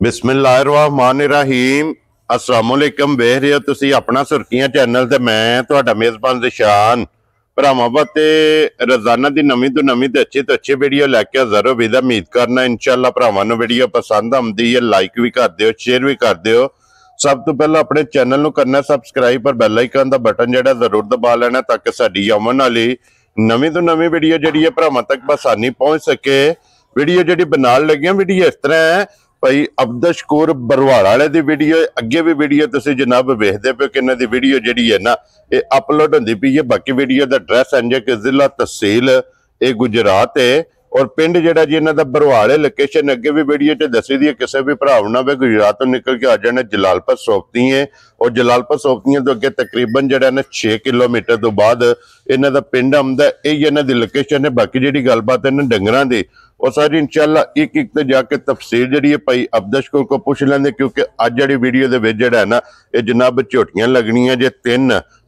बिस्मिल्लाहिर्रहमानिर्रहीम अस्सलामुअलैकुम वेख रहे हो तुसी अपना सुर्खियां चैनल ते मैं तुहाडा मेजबान जिशान भरावां वास्ते रोजाना दी नवीं तो नवीं ते अच्छी वीडियो लैके हाजिर हो विदा उम्मीद करना इंशाअल्लाह भरावां नूं वीडियो पसंद आउंदी है लाइक भी कर दिओ शेयर भी कर दिओ। सब तो पहला अपने चैनल नूं करना सबसक्राइब पर बैल आइकन दा बटन जिहड़ा जरूर दबा लेना ताकि साडी आउण वाली नवीं तो नवीं वीडियो जिहड़ी है भरावां तक बसानी पहुंच सके। वीडियो जिहड़ी बनाउण लगे वीडियो इस तरह है भाई अब्दुल बरवाड़ा वाले दी वीडियो अगे भी वीडियो तुसी जनाब वेखदे पे कि इन्हां दी वीडियो जिहड़ी है ना ये अपलोड होंदी पई है। बाकी वीडियो दा एड्रैस इंज कि जिला तहसील ये गुजरात है और पिंड जिहड़ा जी इन्हां दा बरवाड़े लोकेशन अगे भी वीडियो च दसी दी है। किसी भी भरा ना वे गुजरात तो निकल के आ जाने जलालपुर सोपती है और जलालपुर सोपतियां तो अगे तकरीबन जिहड़ा ना 6 किलोमीटर तो बाद इन्हां दा पिंड आउंदा है। यही इन्हां दी लोकेशन है। बाकी जिहड़ी गलबात है डंगरां दी और सारी इंशाअल्लाह एक एक ते जाके तफसील जी भाई अब्दुल को पूछ लेंगे क्योंकि अज जी वीडियो है ना ये जनाब झोटियां लगनियां जे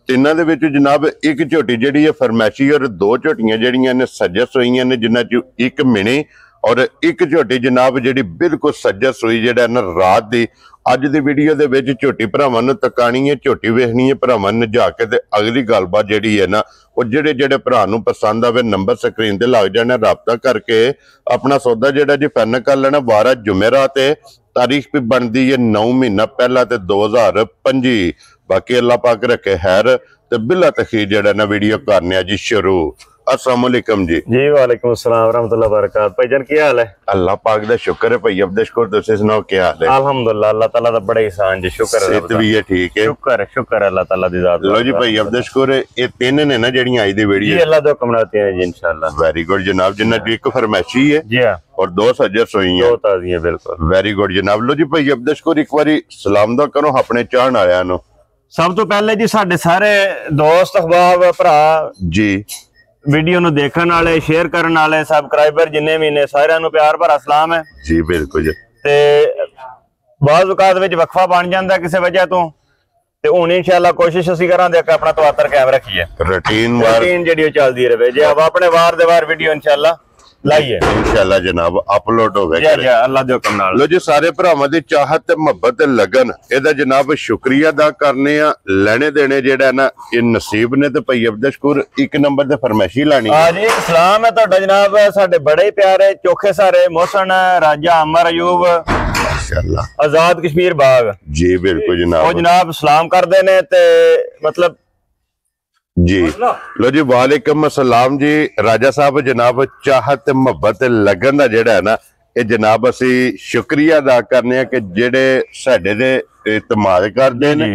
तिन्ना दे विच जनाब एक झोटी जी है फरमैशी और दो झोटियां जड़ियां ने सजस हुई ने जिन्हां चों एक मिनी और एक झोटी जनाब जी बिल्कुल सजस हुई जिहड़ा ना रात दी अज दी वीडियो दे विच झोटी भरावां नूं तकानी है झोटी वेखनी है भरावां ने जाके ते अगली गलबात जिहड़ी है ना और जेड़े जेड़े भरा नूं पसंद आवे नंबर स्क्रीन ते लग जाने राबता करके अपना सौदा जिहड़ा जी फाइनल कर लेना। 12 जुमेरात है तारीख भी बनती है 9 महीना पहला ते 2025। बाकी अल्लाह पाक रखे खैर ते बिला तखीर जिहड़ा ना वीडियो करने जी शुरू। अस्सलाम वालेकुम जी। जी वालेकुम अस्सलाम रहमतुल्लाह बरकात। भाईजान क्या हाल है? अल्लाह पाक दा शुक्र है भाई अब्दुल तुसी सुनाओ क्या हाल है? अल्हम्दुलिल्लाह अल्लाह ताला दा बड़ा एहसान जी शुक्र है। सेहत भी है ठीक है शुक्र अल्लाह ताला दी जात। लो जी भाई अब्दुल ये तीन ने ना जेड़ियां आई दी वीडियो जी अल्लाह दो कमराते हैं जी इंशाअल्लाह। वेरी गुड जनाब जिन्ना जी एक फरमाइशी है जी हां और दो सजस हुई हैं दो ताजी है बिल्कुल। वेरी गुड जनाब। लो जी भाई अब्दुल एक बारी सलाम दा करो अपने चाहण वालियां नूं। सब तो पहले जी साडे सारे दोस्त अहबाब भरा जी वीडियो नु देखण वाले शेयर करन वाले सब्सक्राइबर जिन्ने भी ने सारियां नु प्यार भरा सलाम है जी बिल्कुल जी। ते बाज़ औकात विच वक्फा बन जांदा किसी वजह तो ते हुण इंशाअल्लाह कोशिश असीं करांगे कि अपना तवातर कायम रखिए रूटीन जेडी चलदी रहे जे अब अपने वार दे वार वीडियो इंशाअल्लाह लाइए इंशाअल्लाह जनाब अपलोड हो गए जी अल्लाह दे हुक्म नाल। लो जी सारे भरावां दी चाहत ते मोहब्बत ते लगन एदा जनाब शुक्रिया अदा करने आ लेने देने जेड़ा ना ये नसीब ने ते भाई अब्दुल एक नंबर ते फरमाइशी लानी हां जी सलाम है तुहाडा जनाब साडे बड़े प्यारे चोखे सारे मोहसन राजा अमर अयूब माशाअल्लाह आजाद कश्मीर बाग जी बिल्कुल जनाब ओ जनाब सलाम करदे ने ते मतलब जी। लो जी वालेकुम अस्सलाम जी राजा साहब जनाब चाहत मोहब्बत लगन दा जेड़ा है ना ये जनाब असी शुक्रिया अदा करने कि जेड़े साडे दे इत्तेमाद करदे ने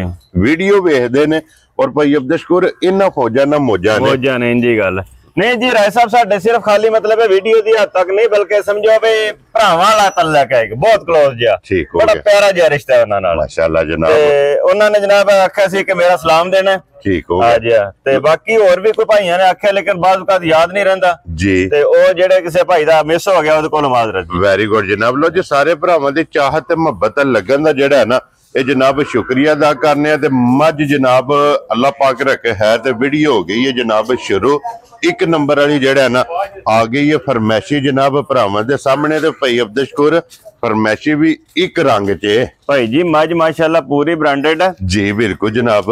वीडियो वेखदे ने और भाई अब्दुल इन्हां फौजा ना मौजा ने इंजी गल नहीं जी राय साहब साडे सिर्फ खाली मतलब है वीडियो दी हद तक नहीं बल्कि समझो भाई भरावां वाला तल्लक है बहुत क्लोज जिहा ठीक हो बड़ा प्यारा जिहा रिश्ता है उन्हां नाल माशाअल्लाह जनाब। ते उन्हां ने जनाब आख्या सी कि मेरा सलाम देना ठीक हो हां जी ते बाकी और भी कोई भाइयां ने आख्या लेकिन बाज़ औकात याद नहीं रहिंदा जी ते ओ जेड़े किसी भाई दा मिस हो गया ओदे कोल माजरत। वेरी गुड जनाब। लो जी सारे भरावां दी चाहत ते मोहब्बत लगन दा जेड़ा है ना ये जनाब शुक्रिया अदा करने ते मज जनाब अल्लाह पाक रखे खैर ते वीडियो हो गई है जनाब शुरू। एक नंबर वाली जेड़ा है ना आ गई है फरमैशी जनाब भरावां दे सामने ते भाई अब्दुल फरमैशी भी एक रंग च भाई जी मज माशाअल्लाह पूरी ब्रांडेड है जी बिल्कुल जनाब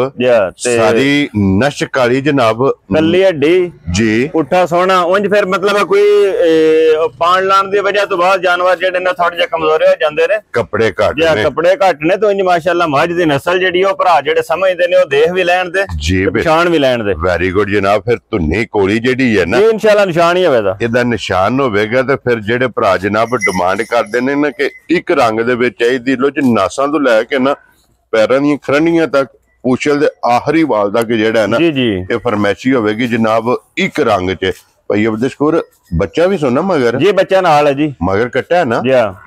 सारी नश काली जनाब कल्ली हड्डी जी उठा सोना उंज फिर मतलब कोई पान लाने दी वजह तो बाद जानवर जेडे ना थोड़े जे कमजोर हो जांदे ने कपड़े घट ने तो इंज माशाअल्लाह मज दी नस्ल जेडी ओ भरा जेडे समझदे ने ओ देख भी लैण दे जी पहचान भी लैण दे। वेरी गुड जनाब। फिर धुन्नी कोली जेडी है ना इंशाअल्लाह निशान ही होवेगा इदा निशान होवेगा ते फिर जेडे भरा जनाब डिमांड करदे ने ना कि एक रंग दे विच चाहीदी लो जी नासां तो लैके ना पैरां दी खरंडियां तक पूछल दे आखिरी वाल तक जेड़ा है ना ये फरमैशी होवेगी जनाब एक रंग च। भाई अब्दुल बच्चा भी सोना मगर जी बच्चा नाल है जी मगर कट्टा है ना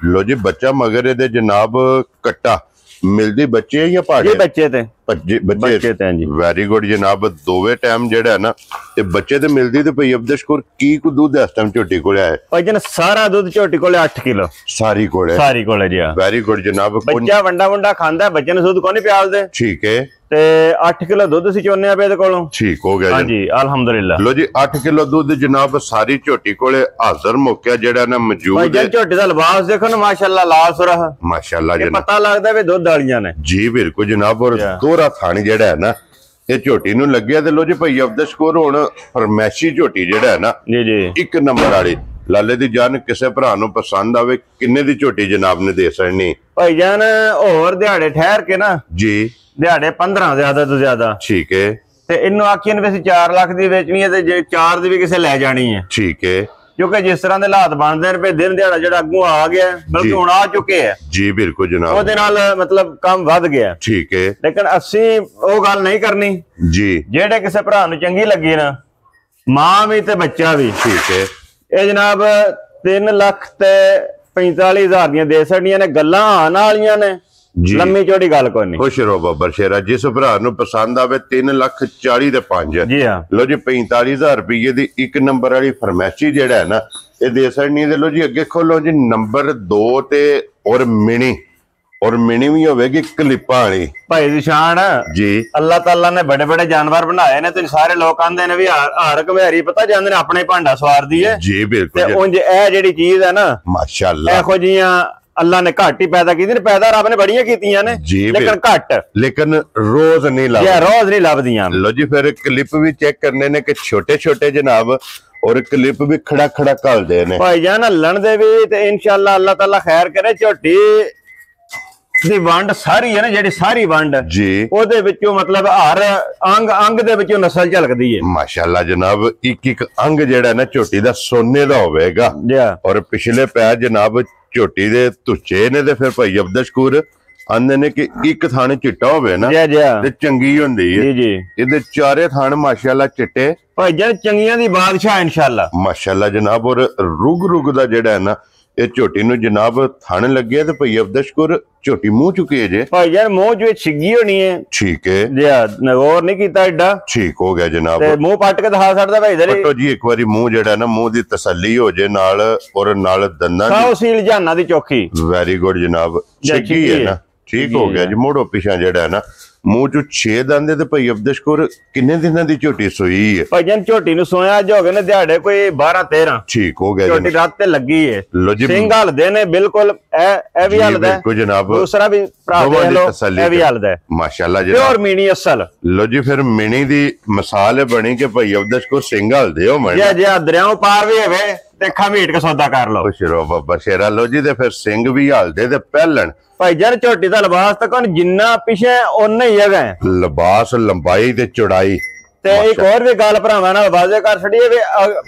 लो जी बच्चा मगर दे जनाब कट्टा मिलदी बच्चे या पाड़े बच्चे ते ਬੱਚੇ ਤੇ ਜੀ ਵੈਰੀ ਗੁੱਡ ਜਨਾਬ। ਦੋਵੇਂ ਟਾਈਮ ਜਿਹੜਾ ਹੈ ਨਾ ਤੇ ਬੱਚੇ ਤੇ ਮਿਲਦੀ ਤੇ ਭਾਈ ਅਬਦਸ਼ ਕੋਲ ਕੀ ਕੁ ਦੁੱਧ ਇਸ ਟਾਈਮ ਝੋਟੀ ਕੋਲ ਹੈ? ਭਾਈ ਜਾਨ ਸਾਰਾ ਦੁੱਧ ਝੋਟੀ ਕੋਲੇ 8 ਕਿਲੋ ਸਾਰੀ ਕੋਲ ਜੀ। ਵੈਰੀ ਗੁੱਡ ਜਨਾਬ। ਬੱਚਾ ਵੰਡਾ ਖਾਂਦਾ, ਬੱਚੇ ਨੂੰ ਦੁੱਧ ਕੋਈ ਨਹੀਂ ਪਿਆਲਦੇ। ਠੀਕ ਹੈ ਤੇ 8 ਕਿਲੋ ਦੁੱਧ ਸੀ ਚੋਨੇ ਆਪੇ ਦੇ ਕੋਲੋਂ। ਠੀਕ ਹੋ ਗਿਆ ਹਾਂਜੀ ਅਲਹਮਦੁਲਿਲਾ। ਲੋ ਜੀ 8 ਕਿਲੋ ਦੁੱਧ ਜਨਾਬ ਸਾਰੀ ਝੋਟੀ ਕੋਲੇ ਹਾਜ਼ਰ ਮੌਕਿਆ ਜਿਹੜਾ ਨਾ ਮੌਜੂਦ ਹੈ। ਝੋਟੀ ਦਾ ਲਿਬਾਸ ਦੇਖੋ ਨਾ ਮਾਸ਼ਾਅੱਲਾ ਲਾਲ ਸੁਰਖ, ਮਾਸ਼ਾਅੱਲਾ ਜਨਾਬ, ਪਤਾ ਲੱਗਦਾ ਵੀ ਦੁੱਧ ਵਾਲੀਆਂ ਨੇ ਜੀ। ਬਿਲਕੁਲ ਜਨਾਬ। ਔਰ ਦੋਹਰਾ ਥਣ ਜਿਹੜਾ ਹੈ ਨਾ ਇਹ ਝੋਟੀ ਨੂੰ ਲੱਗਿਆ ਤੇ ਲੋ ਜੀ ਭਾਈ ਅਬਦਸ਼ ਕੋਲ ਹੁਣ ਫਰਮੈਸ਼ੀ ਝੋਟੀ ਜਿਹੜਾ ਹੈ ਨਾ ਜੀ ਇੱਕ ਨੰਬਰ ਵਾਲੀ ਲਾਲੇ ਦੀ ਜਾਨ ਕਿਸੇ ਭਰਾ ਨੂੰ ਪਸੰਦ ਆਵੇ ਕਿੰਨੇ ਦੀ ਝੋਟੀ ਜਨਾਬ ਨੇ ਦੇ ਸਕਣੀ? ਭਾਈ ਜਾਨ ਹੋਰ ਦਿਹਾੜੇ ਠਹਿਰ ਕੇ ਨਾ ਜੀ, ਦਿਹਾੜੇ 15 ਜ਼ਿਆਦਾ ਤੋਂ ਜ਼ਿਆਦਾ। ਠੀਕ ਹੈ। ਤੇ ਇਹਨੂੰ ਆਖੀਏ ਨੇ ਅਸੀਂ 4 ਲੱਖ ਦੀ ਵੇਚਣੀ ਹੈ ਤੇ ਜੇ 4 ਦੀ ਵੀ ਕਿਸੇ ਲੈ ਜਾਣੀ ਹੈ। ਠੀਕ ਹੈ। ਕਿਉਂਕਿ ਜਿਸ ਤਰ੍ਹਾਂ ਦੇ ਹਾਲਾਤ ਬਣਦੇ ਨੇ ਦਿਨ ਦਿਹਾੜਾ ਜਿਹੜਾ ਅੱਗੋਂ ਆ ਗਿਆ ਬਲਕਿ ਹੁਣ ਆ ਚੁੱਕੇ ਆ ਜੀ। ਬਿਲਕੁਲ ਜਨਾਬ। ਉਹਦੇ ਨਾਲ ਮਤਲਬ ਕੰਮ ਵੱਧ ਗਿਆ। ਠੀਕ ਹੈ। ਲੇਕਿਨ ਅਸੀਂ ਉਹ ਗੱਲ ਨਹੀਂ ਕਰਨੀ ਜੀ। ਜਿਹੜੇ ਕਿਸੇ ਭਰਾ ਨੂੰ ਚੰਗੀ ਲੱਗੀ ਨਾ, ਮਾਂ ਵੀ ਤੇ ਬੱਚਾ ਵੀ। ਠੀਕ ਹੈ। ਇਹ ਜਨਾਬ 3 ਲੱਖ ਤੇ 45,000 ਦੀਆਂ ਦੇ ਸਕਦੀਆਂ ਨੇ, ਗੱਲਾਂ ਆਉਣ ਵਾਲੀਆਂ ਨੇ, ਲੰਮੀ ਚੌੜੀ ਗੱਲ ਕੋਈ ਨਹੀਂ। ਖੁਸ਼ ਰਹੋ ਬੱਬਰ ਸ਼ੇਰਾ। ਜਿਸ ਭਰਾ ਨੂੰ ਪਸੰਦ ਆਵੇ 3,40,000 ਦੇ 5 ਜੀ ਹਾਂ। ਲੋ ਜੀ 45,000 ਰੁਪਏ ਦੀ ਇੱਕ ਨੰਬਰ ਵਾਲੀ ਫਰਮੈਸ਼ੀ ਜਿਹੜਾ ਹੈ ਨਾ ਇਹ ਦੇ ਸਕਣੀ ਹੈ। ਲੋ ਜੀ ਅੱਗੇ ਖੋਲੋ ਜੀ ਨੰਬਰ 2 ਤੇ ਔਰ ਮਿਣੀ ਵੀ ਹੋਵੇਗੀ ਕਲਿੱਪਾਂ ਵਾਲੀ। ਭਾਈ ਦੀ ਸ਼ਾਨ ਜੀ। ਅੱਲਾਹ ਤਾਲਾ ਨੇ ਬੜੇ ਬੜੇ ਜਾਨਵਰ ਬਣਾਏ ਨੇ ਤੇ ਸਾਰੇ ਲੋਕ ਆਂਦੇ ਨੇ ਵੀ ਹਾਰ ਘਮਿਆਰੀ ਪਤਾ ਜਾਂਦੇ ਨੇ ਆਪਣੇ ਭਾਂਡਾ ਸਵਾਰਦੀ ਹੈ। ਜੀ ਬਿਲਕੁਲ। ਤੇ ਉਂਝ ਇਹ ਜਿਹੜੀ ਚੀਜ਼ ਹੈ ਨਾ ਮਾਸ਼ਾਅੱਲਾ ਇਹੋ ਜੀਆਂ ਅੱਲਾਹ ਨੇ ਘੱਟ ਹੀ ਪੈਦਾ ਕੀਤੀ ਨੇ। ਪੈਦਾ ਰੱਬ ਨੇ ਬੜੀਆਂ ਕੀਤੀਆਂ ਨੇ ਲੇਕਿਨ ਘੱਟ, ਲੇਕਿਨ ਰੋਜ਼ ਨਹੀਂ ਲੱਭਦੀਆਂ। ਰੋਜ਼ ਨਹੀਂ ਲੱਭਦੀਆਂ। ਲੋ ਜੀ ਫਿਰ ਕਲਿੱਪ ਵੀ ਚੈੱਕ ਕਰਨੇ ਨੇ ਕਿ ਛੋਟੇ ਛੋਟੇ ਜਨਾਬ ਔਰ ਕਲਿੱਪ ਵੀ ਖੜਾ ਘਲਦੇ ਨੇ ਭਾਈ ਜਾਨ ਹੱਲਣ ਦੇ ਵੀ। ਤੇ ਇਨਸ਼ਾਅੱਲਾ ਅੱਲਾਹ ਤਾਲਾ ਖੈਰ ਕਰੇ। ਝੋਟੀ ਦੀ ਵੰਡ ਸਾਰੀ ਹੈ ਨਾ ਜਿਹੜੀ ਸਾਰੀ ਵੰਡ ਜੀ ਉਹਦੇ ਵਿੱਚੋਂ ਮਤਲਬ ਹਰ ਅੰਗ ਦੇ ਵਿੱਚੋਂ ਨਸਲ ਝਲਕਦੀ ਹੈ। ਮਾਸ਼ਾਅੱਲਾ ਜਨਾਬ। ਇੱਕ ਅੰਗ ਜਿਹੜਾ ਨਾ ਝੋਟੀ ਦਾ ਸੋਨੇ ਦਾ ਹੋਵੇਗਾ। ਔਰ ਪਿਛਲੇ ਪੈਰ ਜਨਾਬ ਝੋਟੀ ਦੇ ਤੁੱਚੇ ਨੇ ਤੇ ਫਿਰ ਭਾਈ ਅਬਦਸ਼ ਕੌਰ ਆਂਦੇ ਨੇ ਕਿ ਇੱਕ ਥਾਣੇ ਚਿੱਟਾ ਹੋਵੇ ਨਾ ਤੇ ਚੰਗੀ ਹੁੰਦੀ ਹੈ। ਜੀ। ਇਹਦੇ ਚਾਰੇ ਥਾਣ ਮਾਸ਼ਾਅੱਲਾ ਚਿੱਟੇ ਭਾਈ ਜਾਨ ਚੰਗੀਆਂ ਦੀ ਬਾਦਸ਼ਾਹ ਇਨਸ਼ਾਅੱਲਾ। ਮਾਸ਼ਾਅੱਲਾ ਜਨਾਬ। ਔਰ ਰੁਗ ਦਾ ਜਿਹੜਾ ਹੈ ਨਾ ਇਹ ਝੋਟੀ ਨੂੰ ਜਨਾਬ ਥਣ ਲੱਗਿਆ ਤੇ ਭਾਈ ਅਬਦਸ਼ ਕੌਰ ਝੋਟੀ ਮੂੰਹ ਚੁੱਕੀ ਹੈ ਜੇ। ਭਾਈ ਜਾਨ ਮੂੰਹ ਜੋ ਛਿੱਗੀ ਹੋਣੀ ਹੈ। ਠੀਕ ਹੈ ਜੀ। ਹੋਰ ਨਹੀਂ ਕੀਤਾ ਐਡਾ। ਠੀਕ ਹੋ ਗਿਆ ਜਨਾਬ। ਤੇ ਮੂੰਹ ਪੱਟ ਕੇ ਦਿਖਾ ਸਕਦਾ ਭਾਈ ਇਧਰ ਪੱਟੋ ਜੀ ਇੱਕ ਵਾਰੀ ਮੂੰਹ ਜਿਹੜਾ ਨਾ ਮੂੰਹ ਦੀ ਤਸੱਲੀ ਹੋ ਜੇ ਨਾਲ ਔਰ ਨਾਲ ਦੰਦਾਂ ਦੀ ਸੀਲ ਜਾਨਾ ਦੀ ਚੌਕੀ। ਵੈਰੀ ਗੁੱਡ ਜਨਾਬ। ਛਿੱਗੀ ਹੈ ਨਾ। ਠੀਕ ਹੋ ਗਿਆ ਜੀ। ਮੋੜੋ ਪਿਛਾ ਜਿਹੜਾ ਹੈ ਨਾ ਮੂੰਹ ਚ 6 ਦੰਦ ਤੇ ਭਾਈ ਅਬਦਸ਼ ਕੌਰ ਕਿੰਨੇ ਦਿਨਾਂ ਦੀ ਝੋਟੀ ਸੋਈ ਹੈ? ਭਾਈ ਜਾਨ ਝੋਟੀ ਨੂੰ ਸੋਇਆ ਜੋ ਗਏ ਨੇ ਦਿਹਾੜੇ ਕੋਈ 12-13। ਠੀਕ ਹੋ ਗਿਆ ਜੀ। ਝੋਟੀ ਰਾਤ ਤੇ ਲੱਗੀ ਹੈ। ਲੋ ਜੀ ਸਿੰਘ ਹਲਦੇ ਨੇ ਬਿਲਕੁਲ। ਇਹ ਵੀ ਹਲਦਾ ਹੈ ਜਨਾਬ। ਦੂਸਰਾ ਵੀ ਭਰਾ ਦੇਖ ਲੋ ਇਹ ਵੀ ਹਲਦਾ ਹੈ। ਮਾਸ਼ਾਅੱਲਾ ਜੀ। ਪਿਓਰ ਮੀਣੀ ਅਸਲ। ਲੋ ਜੀ ਫਿਰ ਮੀਣੀ ਦੀ ਮਿਸਾਲ ਬਣੀ ਕਿ ਭਾਈ ਅਬਦਸ਼ ਕੌਰ ਸਿੰਘ ਹਲਦੇ ਹੋ। ਮੈਂ ਜੇ ਦਰਿਆਓਂ ਪਾਰ ਵੀ ਹੋਵੇ ਤੇ ਖਮੀਟ ਕੇ ਸੌਦਾ ਕਰ ਲਓ। ਖੁਸ਼ ਰਹੋ ਬਾਬਾ ਸ਼ੇਰਾ। ਲੋ ਜੀ ਤੇ ਫਿਰ ਸਿੰਘ ਵੀ ਹਲਦੇ ਤੇ ਪਹਿਲਣ ਭਾਈ ਜਾਨ ਝੋਟੀ ਦਾ ਲਿਬਾਸ ਤਾਂ ਕੋਣ ਜਿੰਨਾ ਪਿਛੇ ਓਨਾ ਹੀ ਹੈਗਾ। ਲਿਬਾਸ ਲੰਬਾਈ ਤੇ ਚੌੜਾਈ। ਤੇ ਇੱਕ ਹੋਰ ਵੀ ਗੱਲ ਭਰਾਵਾਂ ਨਾਲ ਵਾਜ਼ੇ ਕਰ ਛੜੀਏ ਵੀ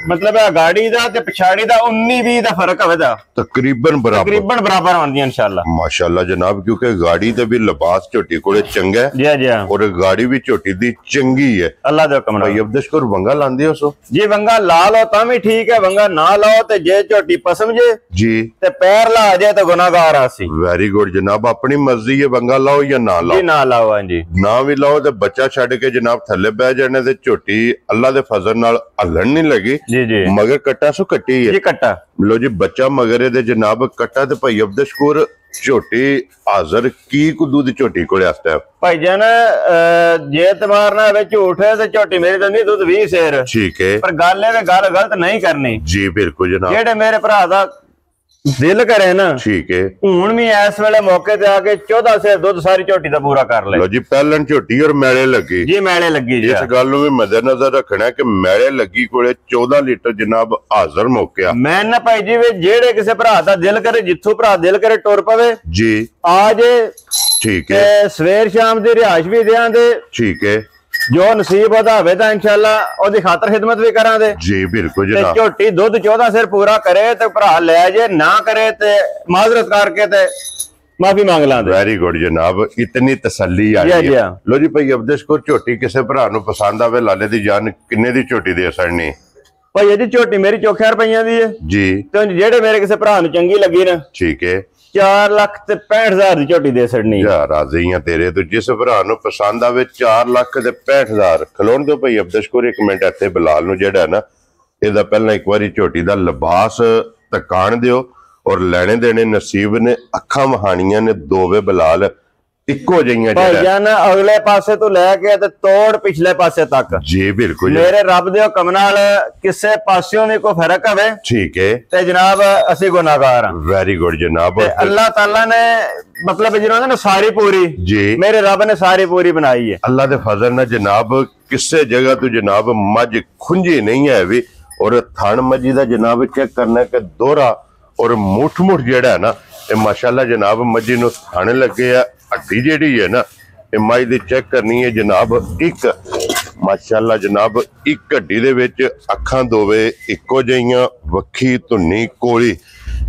ਮਤਲਬ ਇਹ ਗਾੜੀ ਦਾ ਤੇ ਪਿਛਾੜੀ ਦਾ 19-20 ਦਾ ਫਰਕ ਹੋਵੇਗਾ। ਤਕਰੀਬਨ ਬਰਾਬਰ ਹੋਣਦੀ ਇਨਸ਼ਾਅੱਲਾ। ਮਾਸ਼ਾਅੱਲਾ ਜਨਾਬ। ਕਿਉਂਕਿ ਗਾੜੀ ਤੇ ਵੀ ਲਿਬਾਸ ਝੋਟੀ ਕੋਲੇ ਚੰਗਾ ਹੈ ਜੀ। ਔਰ ਗਾੜੀ ਵੀ ਝੋਟੀ ਦੀ ਚੰਗੀ ਹੈ। ਅੱਲਾਹ ਦੇ ਹੁਕਮ ਨਾਲ। ਭਾਈ ਅਬਦਸ਼ ਕੌਰ ਵੰਗਾ ਲਾਂਦੇ ਹੋ ਸੋ ਜੀ। ਵੰਗਾ ਲਾ ਲਓ ਤਾਂ ਵੀ ਠੀਕ ਹੈ, ਵੰਗਾ ਨਾ ਲਾਓ ਤੇ ਜੇ ਝੋਟੀ ਪਸਮ ਜੇ ਜੀ ਤੇ ਪੈਰ ਲਾ ਜੇ ਤਾਂ ਗੁਨਾਹਗਾਰ ਆ ਸੀ। ਵੈਰੀ ਗੁੱਡ ਜਨਾਬ। ਆਪਣੀ ਮਰਜ਼ੀ ਹੈ ਵੰਗਾ ਲਾਓ ਜਾਂ ਨਾ ਲਾਓ। ਜੀ ਨਾ ਲਾਓ। ਹਾਂਜੀ ਨਾ ਵੀ ਲਾਓ ਤੇ ਬੱਚਾ ਛੱਡ ਕੇ ਜਨਾਬ ਥੱਲੇ ਬਹਿ ਜਾਣੇ ਤੇ ਝੋਟੀ ਅੱਲਾਹ ਦੇ ਫਜ਼ਲ ਨਾਲ ਹੱਲਣ ਨਹੀਂ ਲੱਗੀ। ਜੀ। ਮਗਰ ਕੱਟਾ ਸੋ ਕੱਟੀ ਹੈ ਜੀ ਕੱਟਾ। ਲੋ ਜੀ ਬੱਚਾ ਮਗਰ ਇਹਦੇ ਜਨਾਬ ਕੱਟਾ ਤੇ ਭਾਈ ਅਬਦਸ਼ ਕੌਰ ਝੋਟੀ ਹਾਜ਼ਰ ਕੀ ਕੁ ਦੁੱਧ ਝੋਟੀ ਕੋਲੇ ਆਸਤਾ ਭਾਈ ਜਾਨ ਜੇ ਤਮਾਰ ਨਾ ਵਿੱਚ ਝੂਠ ਹੈ ਤੇ ਝੋਟੀ ਮੇਰੀ ਦੰਦੀ ਦੁੱਧ 20 ਸੇਰ। ਠੀਕ ਹੈ। ਪਰ ਗੱਲ ਇਹ ਗੱਲ ਗਲਤ ਨਹੀਂ ਕਰਨੀ। ਜੀ ਬਿਲਕੁਲ ਜਨਾਬ। ਜਿਹੜੇ ਮੇਰੇ ਭਰਾ ਦਾ ਦਿਲ ਕਰੇ ਨਾ ਠੀਕ ਹੈ ਹੁਣ ਵੀ ਇਸ ਵੇਲੇ ਮੌਕੇ ਤੇ ਆ ਕੇ 14 ਸੇਰ ਦੁੱਧ ਸਾਰੀ ਝੋਟੀ ਦਾ ਪੂਰਾ ਕਰ ਲੈ। ਲੋ ਜੀ ਪਹਿਲਣ ਝੋਟੀ ਔਰ ਮੈਲੇ ਲੱਗੀ। ਜੀ ਮੈਲੇ ਲੱਗੀ। ਜੀ ਇਸ ਗੱਲ ਨੂੰ ਵੀ ਮੱਦੇਨਜ਼ਰ ਰੱਖਣਾ ਕਿ ਮੈਲੇ ਲੱਗੀ ਕੋਲੇ 14 ਲੀਟਰ ਜਨਾਬ ਹਾਜ਼ਰ ਮੌਕਿਆ। ਮੈਂ ਨਾ ਭਾਈ ਜੀ ਵੀ ਜਿਹੜੇ ਕਿਸੇ ਭਰਾ ਦਾ ਦਿਲ ਕਰੇ ਜਿੱਥੋਂ ਭਰਾ ਦਿਲ ਕਰੇ ਟੁਰ ਪਵੇ ਜੀ ਆ ਜੇ। ਠੀਕ ਹੈ। ਸਵੇਰ ਸ਼ਾਮ ਦੀ ਰਿਹਾਇਸ਼ ਵੀ ਦਿਆਂਗੇ। ਠੀਕ ਹੈ। ਜੋ ਨਸੀਬ ਉਹਦਾ ਹੋਵੇ ਤਾਂ ਇਨਸ਼ਾਅੱਲਾ ਉਹਦੀ ਖਾਤਰ ਖਿਦਮਤ ਵੀ ਕਰਾਂਗੇ। ਜੀ ਬਿਲਕੁਲ ਜਨਾਬ। ਝੋਟੀ ਦੁੱਧ 14 ਸਿਰ ਪੂਰਾ ਕਰੇ ਤੇ ਭਰਾ ਲੈ ਜੇ, ਨਾ ਕਰੇ ਤੇ ਮਾਜ਼ਰਤ ਕਰਕੇ ਤੇ ਮਾਫੀ ਮੰਗ ਲਾਂਗੇ। ਵੈਰੀ ਗੁੱਡ ਜਨਾਬ। ਇਤਨੀ ਤਸੱਲੀ ਆ ਗਈ। ਲੋ ਜੀ ਭਾਈ ਅਬਦਸ਼ ਕੌਰ ਝੋਟੀ ਕਿਸੇ ਭਰਾ ਨੂੰ ਪਸੰਦ ਆਵੇ ਲਾਲੇ ਦੀ ਜਾਨ ਕਿੰਨੇ ਦੀ ਝੋਟੀ ਦੇ ਸਕਣੀ? ਭਾਈ ਇਹਦੀ ਝੋਟੀ ਮੇਰੀ 4 ਰੁਪਈਆਂ ਦੀ ਹੈ ਜੀ। ਤੇ ਜਿਹੜੇ ਮੇਰੇ ਕਿਸੇ ਭਰਾ ਨੂੰ ਚੰਗੀ ਲੱਗੀ ਨਾ ਠੀਕ ਹੈ 4,65,000 ਦੀ ਝੋਟੀ ਦੇ ਛੜਨੀ ਯਾਰ ਰਾਜ਼ੀ ਆ ਤੇਰੇ ਤੋਂ। ਜਿਸ ਭਰਾ ਨੂੰ ਪਸੰਦ ਆਵੇ 4,65,000 ਖਲੋਣ ਦਿਓ ਭਾਈ ਅਬਦਸ਼ਕੂਰ। ਇੱਕ ਮਿੰਟ ਇੱਥੇ ਬਲਾਲ ਨੂੰ ਜਿਹੜਾ ਨਾ ਇਹਦਾ ਪਹਿਲਾਂ ਇੱਕ ਵਾਰੀ ਝੋਟੀ ਦਾ ਲਿਬਾਸ ਤਕਾਣ ਦਿਓ ਔਰ ਲੈਣੇ ਦੇਣੇ ਨਸੀਬ ਨੇ। ਅੱਖਾਂ ਵਹਾਣੀਆਂ ਨੇ ਦੋਵੇਂ ਬਲਾਲ ਇੱਕੋ ਜਿਹੀਆਂ ਭਾਈ ਜਾਨ ਅਗਲੇ ਪਾਸੇ ਤੋਂ ਲੈ ਕੇ ਤੇ ਤੋੜ ਪਿਛਲੇ ਪਾਸੇ ਤੱਕ ਜੀ ਬਿਲਕੁਲ ਮੇਰੇ ਰੱਬ ਦੇ ਹੁਕਮ ਨਾਲ ਕਿਸੇ ਪਾਸਿਓਂ ਵੀ ਕੋਈ ਫਰਕ ਹੋਵੇ ਠੀਕ ਹੈ ਤੇ ਜਨਾਬ ਅਸੀਂ ਗੁਨਾਹਗਾਰ ਹਾਂ। ਵੈਰੀ ਗੁੱਡ ਜਨਾਬ। ਅੱਲਾਹ ਤਾਲਾ ਨੇ मतलब जिन्होंने ना सारी पूरी जी मेरे रब ने सारी पूरी बनाई है अल्लाह दे फजल ना जनाब। किसी जगह तो जनाब मझ खुंजी नहीं है भी और थान मजी दा जनाब चेक करना के दोहरा और मुठ मुठ जेड़ा है ना ये माशाल्लाह जनाब मजी नु थाने लगे है। हड्डी जेड़ी है ना ये मज दी चेक करनी है जनाब। एक माशाल्लाह जनाब एक हड्डी दे विच अखां दोवे इक्को जिहियां वक्खी धुन्नी कोली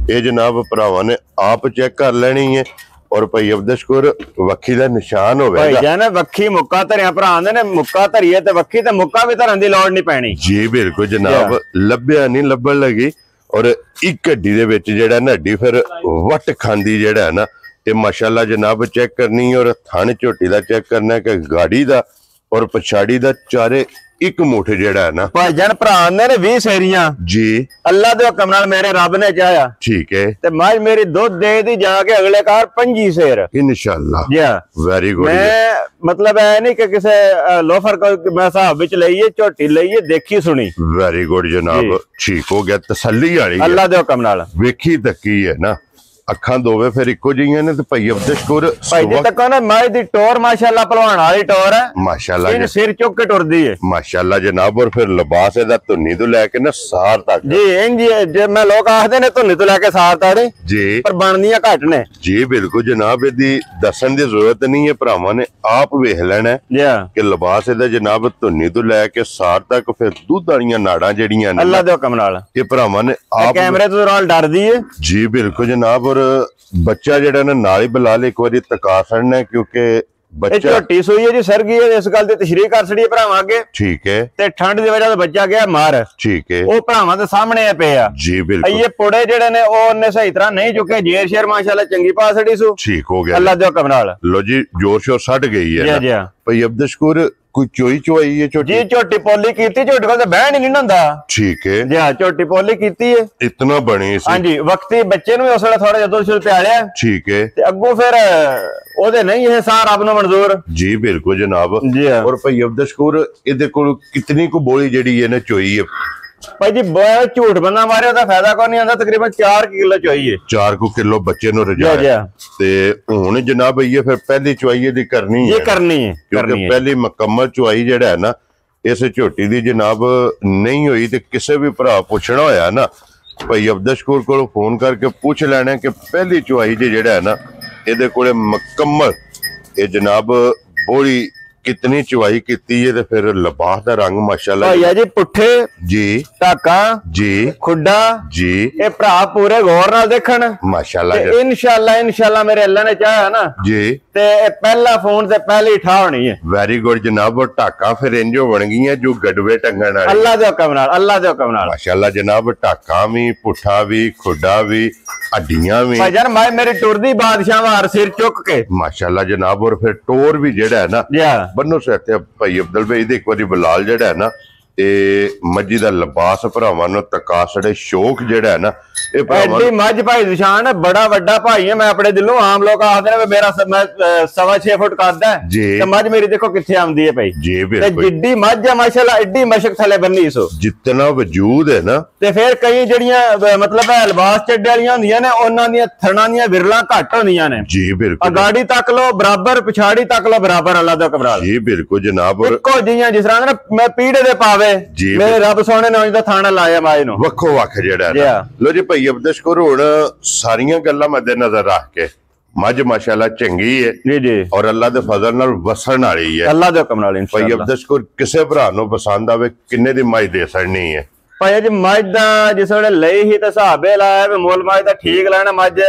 ये जनाब भरावां ने आप चेक कर लेनी है। और भाई अबदशकूर वक्खी दा निशान होवे भाई जान वक्खी मुक्का धरिया भरा आंदे ने मुक्का धरिए ते वक्खी ते मुक्का भी धरन दी लोड़ नहीं पैनी जी बिल्कुल जनाब। लभ्या नहीं लभण लगी और एक हड्डी दे विच जेड़ा ना हड्डी फिर वट खांदी जेड़ा है ना ये माशाल्लाह जनाब चेक करनी और थाने झोटी दा चेक करना कि गाड़ी दा और पछाड़ी दा चारे एक मुठ जेड़ा है ना भाई जान भरा आंदे ने 20 सेरियां जी अल्लाह दे हुक्म नाल मेरे रब ने चाहया ठीक है ते मज मेरी दुध दे दी जाके अगले कार 25 सेर इंशाअल्लाह। जी वेरी गुड। मैं मतलब है नहीं कि किसे लोफर को मैं हिसाब विच लईए झोटी लईए देखी सुनी। वेरी गुड जनाब ठीक हो गया तसल्ली वाली अल्लाह दे हुक्म नाल वेखी तकी है ना अखां दोवे फिर इको जिहियां ने ते भाई अबदशकूर भाई जी तक ना मज दी टोर माशाल्लाह पहलवान वाली टोर है माशाल्लाह इन सिर चुक के टुरदी है माशाल्लाह जनाब। और फिर लिबास इहदा धुन्नी तो लैके ना सार तक जी इंज जे मैं लोग आखदे ने धुन्नी तो लैके सार तक जी पर बनदियां घट ने जी बिल्कुल जनाब। इहदी दसन दी जरूरत नहीं है भरावां ने आप वेख लेना जी कि लिबास इहदा जनाब धुन्नी तो लैके सार तक फिर दूध वालियां नाड़ां जेड़ियां ने अल्लाह दे हुक्म नाल ये भरावां ने आप कैमरे तो नाल डरदी है जी बिल्कुल जनाब। और बच्चा जेड़ा ना नाल ही बलाल एक बारी तका छड़ना क्योंकि बच्चा झोटी सूई है जी सर गई है इस गल दी तशरीह कर छड़ी भरावां अगे ठीक है ते ठंड दी वजह तो बच्चा गया मार ठीक है ओ भरावां दे सामने पे आ जी बिल्कुल। ये पुड़े जेड़े ने ओने सही तरह नहीं चुके जेर शेर माशाल्लाह चंगी पा छड़ी सु ठीक हो गया अल्लाह दे हुक्म नाल। लो जी जोर शोर सट गई है जी भाई अबदशकूर कोई चोई चोई है छोटी जी झोटी पोली कीती झोटी कोल ते बहन ही नहीं नंदा ठीक है जी हां झोटी पोली कीती है इतना बनी सी हां जी वक्ती बच्चे नु उस वेले थोड़ा जिहा दुध शुद्ध प्यालिया ठीक है ते अग्गों फिर ओदे नहीं है सार रब नु मंजूर जी बिल्कुल जनाब जी। और भाई अबदशकूर इहदे कोल कितनी को बोली जेड़ी है ना चोई है भाई जी झूठ बंदा मारे ओदा फायदा कोई नहीं आंदा। तकरीबन 4 किलो चोई है 4 किलो बच्चे नु रजाया ते हुन जनाब ये फिर पहली चवाई दी करनी है क्योंकि पहली मुकम्मल चवाई जेड़ा है ना इस झोटी दी जनाब नहीं हुई ते किसे भी भरा पुछना होया ना भाई अबदशकूर को फोन करके पूछ लेना कि पहली चवाई जेड़ा है ना इहदे कोले मुकम्मल ये जनाब बोली कितनी चवाई कीती है ते फिर लिबास दा रंग माशाल्लाह भैया जी पुठे जी टाका जी खुड्डा जी ये भरा पूरे गौर नाल देखण माशाल्लाह इंशाल्लाह मेरे अल्लाह ने चाहा ना जी ते पहला फोन ते पहली ठा होनी है। वेरी गुड जनाब। और टाका फिर इंजो बन गई जो गडवे टंगण वाली अल्लाह दे हुक्म नाल माशाल्लाह जनाब। टाका भी पुठा भी खुड्डा भी हड्डियां भी भाईजान मैं मेरी टुरदी बादशाह वार सिर चुक के माशाल्लाह जनाब। और फिर टोर भी जेड़ा है ना बन्नो से भाई अब्दुल भाई एक बारी बलाल जेड़ा है ना मजी दा लिबास भरावां नूं तका छड़े शौक जेड़ा है ना ये एडी मज भाई निशान है बड़ा वड्डा भाई है मैं अपने दिलों आम लोग आखदे ने मेरा 6.25 फुट करदा है ते मज मेरी देखो किथे आंदी है भाई जी बिल्कुल जिड्डी मज है माशाल्लाह एडी मशक थले बन्नी सो जितना वजूद है ना ते फिर कई जड़ियां मतलब है लिबास चड्डे वालियां हुंदियां ने ओनां दी थणां दी विरलां घट हुंदियां ने जी बिल्कुल। गाड़ी तक लो बराबर पिछाड़ी तक लो बराबर अल्लाह दा हुक्म जी बिल्कुल जनाब। इक्को जिहियां जिस तरह मैं पीड़े दे पावे मेरे रब सोने ने उंज दा थाना लाया माए नु वक्खो वक्ख जेड़ा है लो जी भाई अबदशकूर हुण सारियां गल्लां मद्देनजर रख के मज माशाल्लाह चंगी है जी जी और अल्लाह दे फजल नाल वसन वाली है अल्लाह दे हुक्म नाल इंशाअल्लाह। भाई अबदशकूर किसे भरा नु पसंद आवे किन्ने दी मज दे छड़नी है भाई जी मज दा जिस वेले लई ही ते हिसाबे लाया वे मुल मज दा ठीक लेना मज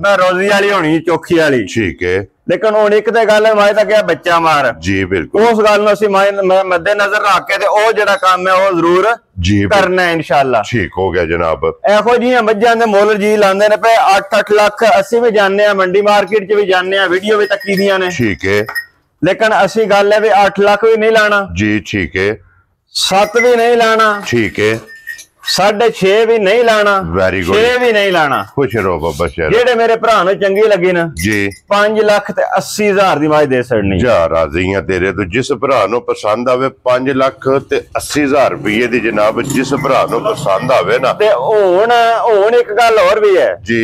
मैं रोजी वाली होनी चोखी वाली ठीक है लेकिन हुण एक ते गल मज दा क्या बच्चा मार जी बिल्कुल उस गल नु असीं मद्दे नजर रख के ते ओ जेड़ा काम है ओ जरूर जी करना है इंशाल्लाह। ठीक हो गया जनाब। ਇਹੋ ਜਿਹੀਆਂ ਮੱਝਾਂ ਦੇ ਮੁੱਲ ਜੀ ਲਾਉਂਦੇ ਨੇ ਪਏ 8-8 ਲੱਖ। ਅਸੀਂ ਵੀ ਜਾਣਦੇ ਆ, ਮੰਡੀ ਮਾਰਕੀਟ 'ਚ ਵੀ ਜਾਣਦੇ ਆ, ਵੀਡੀਓ ਵੀ ਤੱਕੀ ਦੀਆਂ ਨੇ। ठीक है। लेकिन ਅਸੀਂ ਗੱਲ ਹੈ ਵੀ 8 ਲੱਖ ਵੀ ਨਹੀਂ ਲਾਣਾ जी ठीक है। 7 ਵੀ ਨਹੀਂ ਲਾਣਾ, ठीक है। 6.5 ਵੀ ਨਹੀਂ ਲਾਣਾ, Very good। 6 ਵੀ ਨਹੀਂ ਲਾਣਾ। खुश रहो बाबा शहर। ਜਿਹੜੇ ਮੇਰੇ ਭਰਾ ਨੂੰ ਚੰਗੀ ਲੱਗੀ ਨਾ जी 5 ਲੱਖ ਤੇ 80 ਹਜ਼ਾਰ ਦੀ ਮਾਝ ਦੇ ਛੜਨੀ। ਜਾ ਰਾਜ਼ੀ ਆ ਤੇਰੇ ਤੋਂ। ਜਿਸ ਭਰਾ ਨੂੰ ਪਸੰਦ ਆਵੇ 5 ਲੱਖ ਤੇ 80 ਹਜ਼ਾਰ ਰੁਪਏ ਦੀ ਜਨਾਬ, ਜਿਸ ਭਰਾ ਨੂੰ ਪਸੰਦ ਆਵੇ ਨਾ। ਤੇ ਹੁਣ ਇੱਕ ਗੱਲ ਹੋਰ ਵੀ ਹੈ ਜੀ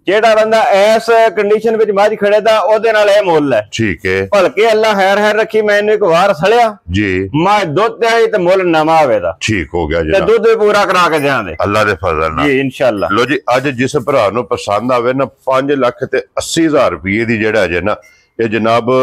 ਜਿਹੜਾ ਬੰਦਾ ਇਸ ਕੰਡੀਸ਼ਨ ਵਿੱਚ ਮੱਝ ਖੜੇ ਦਾ ਉਹਦੇ ਨਾਲ ਇਹ ਮੁੱਲ ਹੈ। ठीक है। ਭਲਕੇ ਅੱਲਾ ਖੈਰ ਰੱਖੀ, ਮੈਨੂੰ ਇੱਕ ਵਾਰ ਸੜਿਆ जी ਮੈਂ ਦੁੱਧ ਤੇ ਆਈ ਤੇ ਮੁੱਲ ਨਵਾਂ ਆਵੇਦਾ ठीक हो गया ਤੇ जनाब। ਦੁੱਧ ਵੀ ਪੂਰਾ ਕਰਾ ਕੇ ਦਿਆਂਦੇ ਅੱਲਾ ਦੇ ਫਜ਼ਲ ਨਾਲ। ਜੀ ਇਨਸ਼ਾਅੱਲਾ। ਲੋ ਜੀ, ਅੱਜ ਜਿਸ ਭਰਾ ਨੂੰ ਪਸੰਦ ਆਵੇ ਨਾ 5 ਲੱਖ ਤੇ 80 ਹਜ਼ਾਰ ਰੁਪਏ ਦੀ ਜਿਹੜਾ ਜੇ ਨਾ, ਇਹ ਜਨਾਬ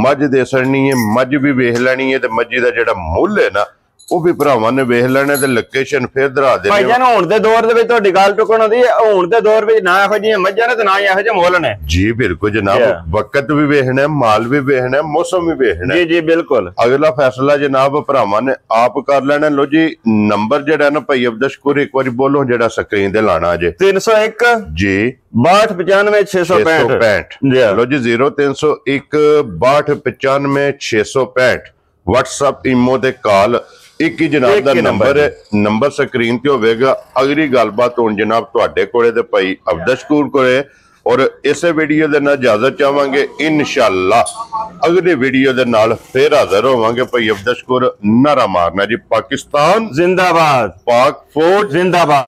ਮੱਝ ਦੇ ਸੜਨੀ ਹੈ। ਮੱਝ ਵੀ ਵੇਖ ਲੈਣੀ ਹੈ ਤੇ ਮੱਝੀ ਦਾ ਜਿਹੜਾ ਮੁੱਲ ਹੈ ਨਾ ਉਹ ਵੀ ਭਰਾਵਾਂ ਨੇ ਵੇਖ ਲੈਣਾ ਤੇ ਲੋਕੇਸ਼ਨ ਫੇਰ ਦਰਾ ਦੇਣੀ। ਭਾਈ ਜਾਨ ਹੁਣ ਦੇ ਦੌਰ ਦੇ ਵਿੱਚ ਤੁਹਾਡੀ ਗੱਲ ਟੁਕਣ ਹੁੰਦੀ ਹੈ, ਹੁਣ ਦੇ ਦੌਰ ਵਿੱਚ ਨਾ ਇਹੋ ਜਿਹੀਆਂ ਮੱਝਾਂ ਨੇ ਤੇ ਨਾ ਹੀ ਇਹੋ ਜਿਹੇ ਮੁੱਲ ਨੇ। ਜੀ ਬਿਲਕੁਲ ਜਨਾਬ। ਵਕਤ ਵੀ ਵੇਖਣਾ ਹੈ, ਮਾਲ ਵੀ ਵੇਖਣਾ ਹੈ, ਮੌਸਮ ਵੀ ਵੇਖਣਾ ਹੈ। ਜੀ ਜੀ ਬਿਲਕੁਲ। ਅਗਲਾ ਫੈਸਲਾ ਜਨਾਬ ਭਰਾਵਾਂ ਨੇ ਆਪ ਕਰ ਲੈਣਾ। ਲੋ ਜੀ, ਨੰਬਰ ਜਿਹੜਾ ਨਾ ਭਾਈ ਅਬਦਸ਼ਕੂਰ ਇੱਕ ਵਾਰੀ ਬੋਲੋ ਜਿਹੜਾ ਸਕਰੀਨ ਤੇ ਲਾਣਾ ਜੇ। 301 ਜੀ 6295 665। ਲੋ ਜੀ 0301 6295 665 WhatsApp ਈਮੋ ਤੇ ਕਾਲ ਇੱਕ ਹੀ ਜਨਾਬ ਦਾ ਨੰਬਰ ਹੈ। ਨੰਬਰ ਸਕਰੀਨ ਤੇ ਹੋਵੇਗਾ। ਅਗਲੀ ਗੱਲਬਾਤ ਹੁਣ ਜਨਾਬ ਤੁਹਾਡੇ ਕੋਲੇ ਤੇ ਭਾਈ ਅਬਦਸ਼ਕੂਰ ਕੋਲੇ। ਔਰ ਇਸੇ ਵੀਡੀਓ ਦੇ ਨਾਲ ਇਜਾਜ਼ਤ ਚਾਹਾਂਗੇ। ਇਨਸ਼ਾਅੱਲਾ ਅਗਲੇ ਵੀਡੀਓ ਦੇ ਨਾਲ ਫੇਰ ਹਾਜ਼ਰ ਹੋਵਾਂਗੇ। ਭਾਈ ਅਬਦਸ਼ਕੂਰ ਨਾਰਾ ਮਾਰਨਾ ਜੀ। ਪਾਕਿਸਤਾਨ जिंदाबाद, पाक फौज जिंदाबाद।